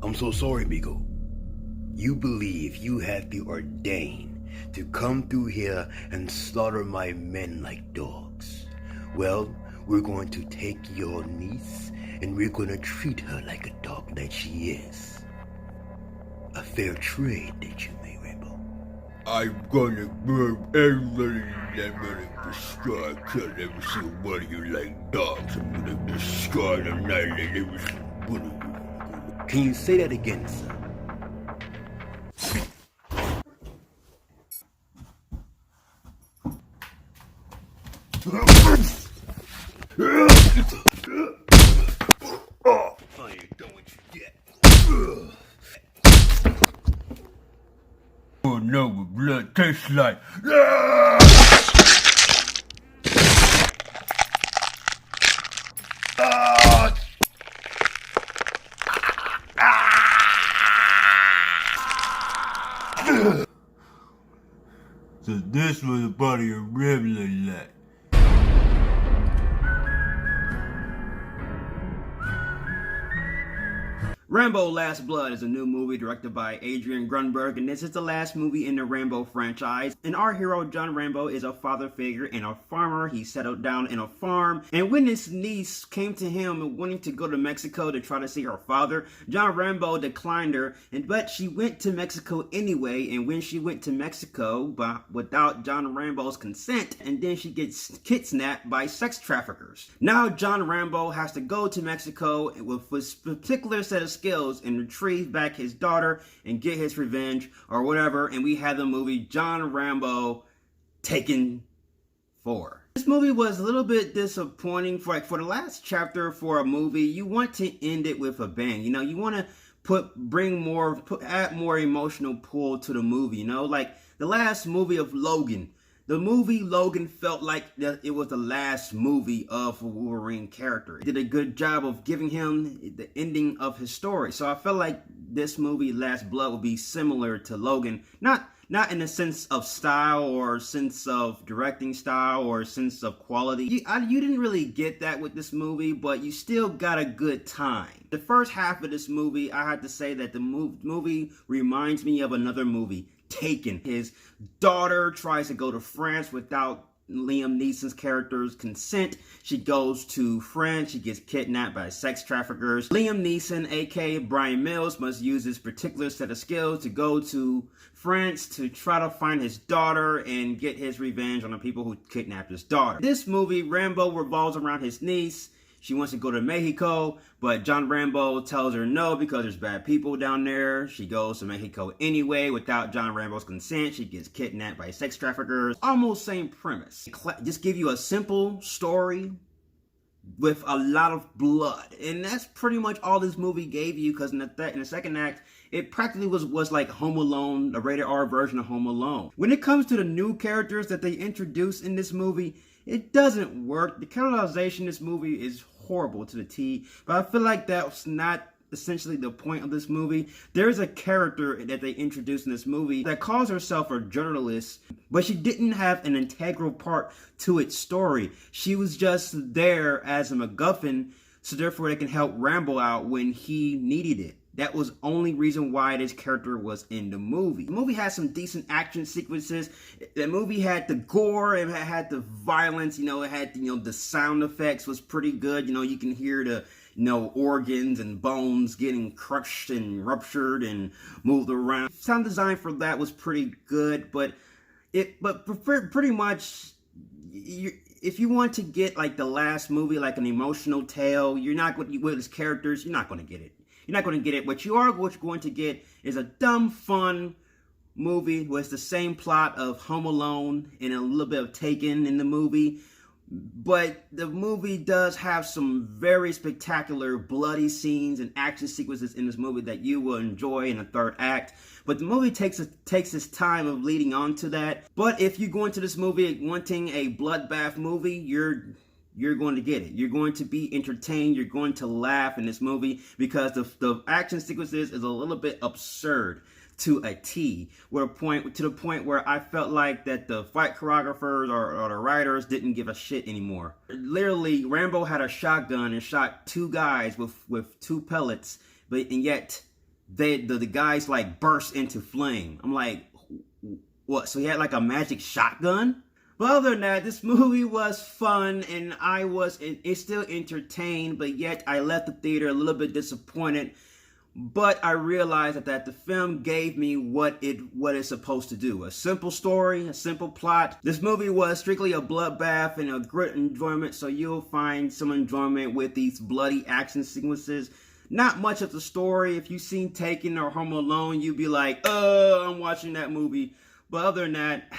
I'm so sorry, Migo. You believe you have the ordain to come through here and slaughter my men like dogs. Well, we're going to take your niece and we're going to treat her like a dog that she is. A fair trade that you may, Rambo. I'm gonna burn everybody in that building, destroy, kill every single one of you like dogs. I'm gonna destroy and annihilate every single one of you. Can you say that again, sir? I ain't done with you yet. Oh no, what blood tastes like. So this was a part of your regular life. Rambo Last Blood is a new movie directed by Adrian Grunberg, and this is the last movie in the Rambo franchise. And our hero, John Rambo, is a father figure and a farmer. He settled down in a farm, and when his niece came to him wanting to go to Mexico to try to see her father, John Rambo declined her, but she went to Mexico anyway. And when she went to Mexico, without John Rambo's consent, and then she gets kidnapped by sex traffickers. Now John Rambo has to go to Mexico with a particular set of skills and retrieve back his daughter and get his revenge or whatever. And we had the movie John Rambo Taken 4. This movie was a little bit disappointing. For the last chapter for a movie, you want to end it with a bang. You know, you want to add more emotional pull to the movie. You know, like the last movie of Logan. The movie Logan felt like it was the last movie of a Wolverine character. It did a good job of giving him the ending of his story. So I felt like this movie, Last Blood, would be similar to Logan. Not in the sense of style or sense of directing style or sense of quality. You didn't really get that with this movie, but you still got a good time. The first half of this movie, I have to say that the movie reminds me of another movie, Taken. His daughter tries to go to France without Liam Neeson's character's consent. She goes to France. She gets kidnapped by sex traffickers. Liam Neeson, aka Brian Mills, must use his particular set of skills to go to France to try to find his daughter and get his revenge on the people who kidnapped his daughter. This movie, Rambo revolves around his niece. She wants to go to Mexico, but John Rambo tells her no because there's bad people down there. She goes to Mexico anyway without John Rambo's consent. She gets kidnapped by sex traffickers. Almost same premise. Just give you a simple story with a lot of blood. And that's pretty much all this movie gave you, because in the second act, it practically was like Home Alone, the rated R version of Home Alone. When it comes to the new characters that they introduced in this movie, it doesn't work. The characterization in this movie is horrible to the T, but I feel like that's not essentially the point of this movie. There's a character that they introduced in this movie that calls herself a journalist, but she didn't have an integral part to its story. She was just there as a MacGuffin, so therefore they can help Rambo out when he needed it. That was only reason why this character was in the movie. The movie had some decent action sequences. The movie had the gore, it had the violence, it had, the sound effects was pretty good. You can hear the, organs and bones getting crushed and ruptured and moved around. Sound design for that was pretty good, but pretty much, if you want to get like the last movie, like an emotional tale, you're not going to, with its characters, you're not going to get it. You're not going to get it. What you're going to get is a dumb, fun movie with the same plot of Home Alone and a little bit of Taken in the movie. But the movie does have some very spectacular bloody scenes and action sequences in this movie that you will enjoy in the third act. But the movie takes its time of leading on to that. But if you go into this movie wanting a bloodbath movie, you're going to get it. You're going to be entertained. You're going to laugh in this movie because the action sequences is a little bit absurd to a T, to the point where I felt like that the fight choreographers or the writers didn't give a shit anymore. Literally, Rambo had a shotgun and shot two guys with two pellets, and yet the guys like burst into flame. I'm like, what? So he had like a magic shotgun? But other than that, this movie was fun, and it's still entertained, but yet I left the theater a little bit disappointed. But I realized that the film gave me what it's supposed to do. A simple story, a simple plot. This movie was strictly a bloodbath and a great enjoyment, so you'll find some enjoyment with these bloody action sequences. Not much of the story. If you've seen Taken or Home Alone, you'd be like, I'm watching that movie. But other than that,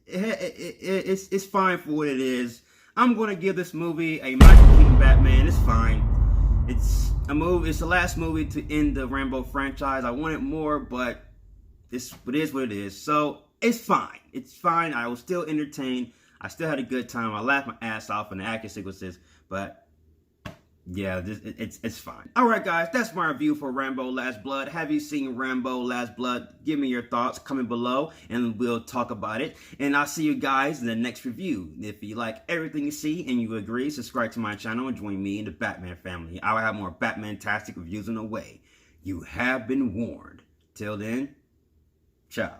it's fine for what it is. I'm going to give this movie a Michael Keaton Batman. It's fine. It's the last movie to end the Rambo franchise. I wanted more, but it is what it is. So it's fine. It's fine. I was still entertained. I still had a good time. I laughed my ass off in the action sequences, but yeah, it's fine. Alright guys, that's my review for Rambo Last Blood. Have you seen Rambo Last Blood? Give me your thoughts, comment below, and we'll talk about it. And I'll see you guys in the next review. If you like everything you see and you agree, subscribe to my channel and join me in the Batman family. I will have more Batman-tastic reviews on the way. You have been warned. Till then, ciao.